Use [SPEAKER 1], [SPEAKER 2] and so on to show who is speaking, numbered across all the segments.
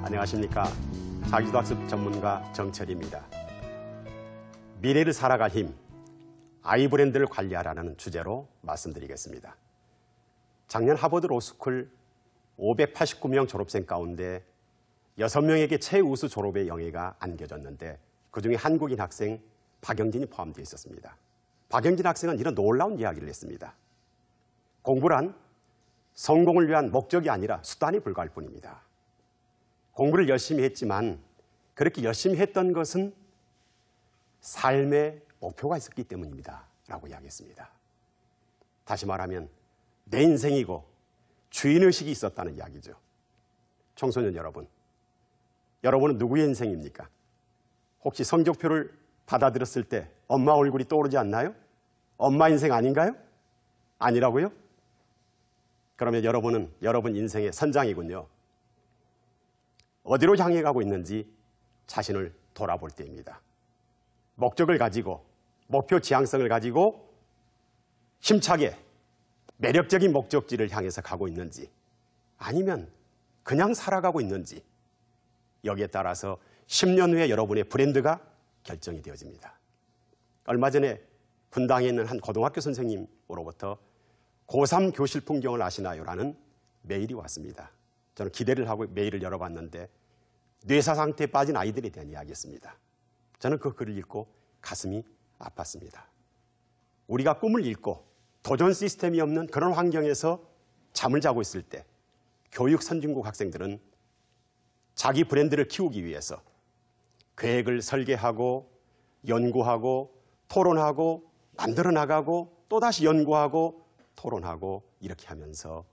[SPEAKER 1] 안녕하십니까. 자기주도학습 전문가 정철입니다. 미래를 살아갈 힘, 아이브랜드를 관리하라는 주제로 말씀드리겠습니다. 작년 하버드 로스쿨 589명 졸업생 가운데 6명에게 최우수 졸업의 영예가 안겨졌는데 그중에 한국인 학생 박영진이 포함되어 있었습니다. 박영진 학생은 이런 놀라운 이야기를 했습니다. 공부란 성공을 위한 목적이 아니라 수단에 불과할 뿐입니다. 공부를 열심히 했지만 그렇게 열심히 했던 것은 삶의 목표가 있었기 때문입니다. 라고 이야기했습니다. 다시 말하면 내 인생이고 주인의식이 있었다는 이야기죠. 청소년 여러분, 여러분은 누구의 인생입니까? 혹시 성적표를 받아들였을 때 엄마 얼굴이 떠오르지 않나요? 엄마 인생 아닌가요? 아니라고요? 그러면 여러분은 여러분 인생의 선장이군요. 어디로 향해 가고 있는지 자신을 돌아볼 때입니다. 목적을 가지고 목표 지향성을 가지고 힘차게 매력적인 목적지를 향해서 가고 있는지 아니면 그냥 살아가고 있는지 여기에 따라서 10년 후에 여러분의 브랜드가 결정이 되어집니다. 얼마 전에 분당에 있는 한 고등학교 선생님으로부터 고3 교실 풍경을 아시나요? 라는 메일이 왔습니다. 저는 기대를 하고 메일을 열어봤는데 뇌사 상태에 빠진 아이들에 대한 이야기였습니다. 저는 그 글을 읽고 가슴이 아팠습니다. 우리가 꿈을 잃고 도전 시스템이 없는 그런 환경에서 잠을 자고 있을 때 교육 선진국 학생들은 자기 브랜드를 키우기 위해서 계획을 설계하고 연구하고 토론하고 만들어 나가고 또다시 연구하고 토론하고 이렇게 하면서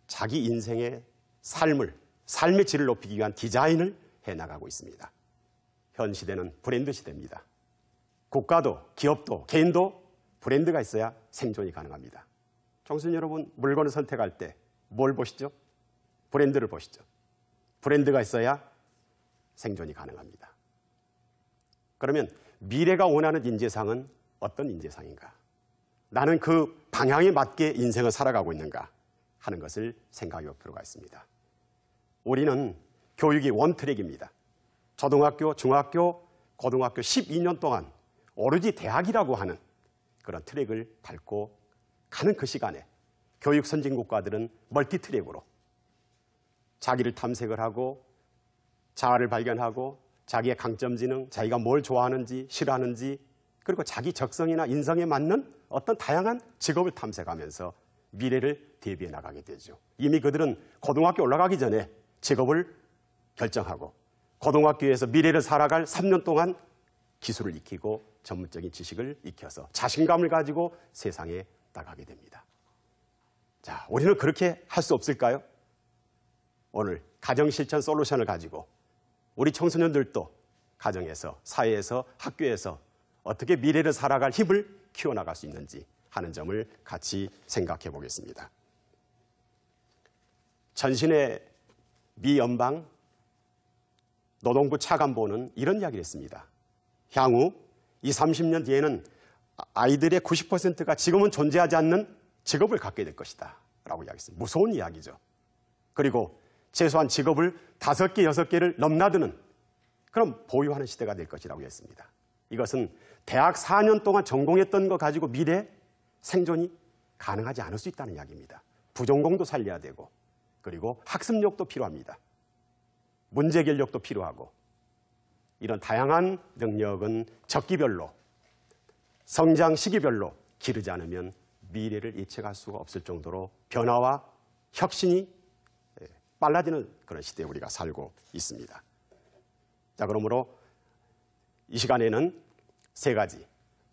[SPEAKER 1] 자기 인생의 삶의 질을 높이기 위한 디자인을 해나가고 있습니다. 현 시대는 브랜드 시대입니다. 국가도 기업도 개인도 브랜드가 있어야 생존이 가능합니다. 청소년 여러분, 물건을 선택할 때 뭘 보시죠? 브랜드를 보시죠. 브랜드가 있어야 생존이 가능합니다. 그러면 미래가 원하는 인재상은 어떤 인재상인가? 나는 그 방향에 맞게 인생을 살아가고 있는가 하는 것을 생각해 볼 필요가 있습니다. 우리는 교육이 원트랙입니다. 초등학교, 중학교, 고등학교 12년 동안 오로지 대학이라고 하는 그런 트랙을 밟고 가는 그 시간에 교육 선진국가들은 멀티트랙으로 자기를 탐색을 하고 자아를 발견하고 자기의 강점 지능, 자기가 뭘 좋아하는지 싫어하는지 그리고 자기 적성이나 인성에 맞는 어떤 다양한 직업을 탐색하면서 미래를 대비해 나가게 되죠. 이미 그들은 고등학교 올라가기 전에 직업을 결정하고 고등학교에서 미래를 살아갈 3년 동안 기술을 익히고 전문적인 지식을 익혀서 자신감을 가지고 세상에 나가게 됩니다. 자, 우리는 그렇게 할 수 없을까요? 오늘 가정실천 솔루션을 가지고 우리 청소년들도 가정에서, 사회에서, 학교에서 어떻게 미래를 살아갈 힘을 키워나갈 수 있는지 하는 점을 같이 생각해 보겠습니다. 전신의 미 연방 노동부 차관보는 이런 이야기를 했습니다. 향후 30년 뒤에는 아이들의 90%가 지금은 존재하지 않는 직업을 갖게 될 것이다 라고 이야기했습니다. 무서운 이야기죠. 그리고 최소한 직업을 5개, 6개를 넘나드는 그런 보유하는 시대가 될 것이라고 했습니다. 이것은 대학 4년 동안 전공했던 거 가지고 미래 생존이 가능하지 않을 수 있다는 이야기입니다. 부전공도 살려야 되고 그리고 학습력도 필요합니다. 문제 해결력도 필요하고 이런 다양한 능력은 적기별로 성장 시기별로 기르지 않으면 미래를 예측할 수가 없을 정도로 변화와 혁신이 빨라지는 그런 시대에 우리가 살고 있습니다. 자, 그러므로 이 시간에는 3가지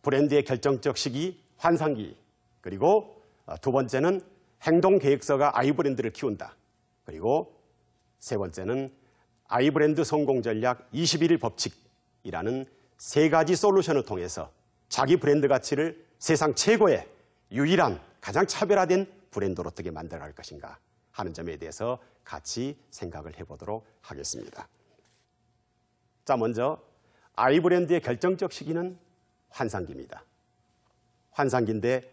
[SPEAKER 1] 브랜드의 결정적 시기, 환상기 그리고 두 번째는 행동계획서가 아이브랜드를 키운다. 그리고 세 번째는 아이브랜드 성공 전략 21일 법칙이라는 3가지 솔루션을 통해서 자기 브랜드 가치를 세상 최고의 유일한 가장 차별화된 브랜드로 어떻게 만들어갈 것인가 하는 점에 대해서 같이 생각을 해보도록 하겠습니다. 자, 먼저 아이브랜드의 결정적 시기는 환상기입니다. 환상기인데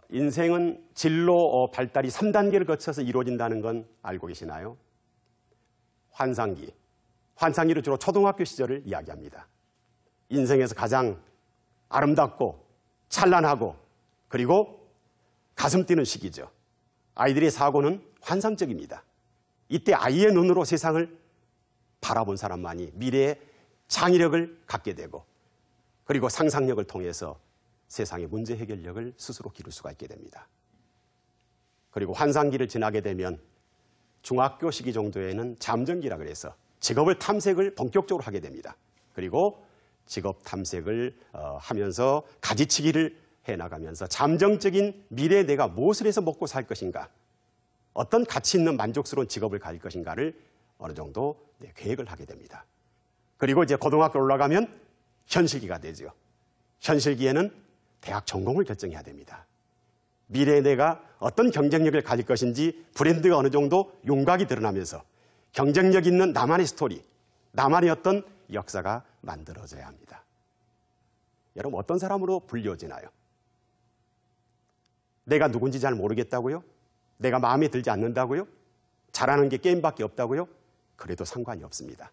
[SPEAKER 1] 인생은 진로 발달이 3단계를 거쳐서 이루어진다는 건 알고 계시나요? 환상기. 환상기를 주로 초등학교 시절을 이야기합니다. 인생에서 가장 아름답고 찬란하고 그리고 가슴 뛰는 시기죠. 아이들의 사고는 환상적입니다. 이때 아이의 눈으로 세상을 바라본 사람만이 미래의 창의력을 갖게 되고 그리고 상상력을 통해서 세상의 문제 해결력을 스스로 기를 수가 있게 됩니다. 그리고 환상기를 지나게 되면 중학교 시기 정도에는 잠정기라 그래서 직업을 탐색을 본격적으로 하게 됩니다. 그리고 직업 탐색을 하면서 가지치기를 해나가면서 잠정적인 미래에 내가 무엇을 해서 먹고 살 것인가, 어떤 가치 있는 만족스러운 직업을 가질 것인가를 어느 정도 계획을 하게 됩니다. 그리고 이제 고등학교 올라가면 현실기가 되죠. 현실기에는 대학 전공을 결정해야 됩니다. 미래에 내가 어떤 경쟁력을 가질 것인지 브랜드가 어느 정도 윤곽이 드러나면서 경쟁력 있는 나만의 스토리, 나만의 어떤 역사가 만들어져야 합니다. 여러분, 어떤 사람으로 불려지나요? 내가 누군지 잘 모르겠다고요? 내가 마음에 들지 않는다고요? 잘하는 게 게임밖에 없다고요? 그래도 상관이 없습니다.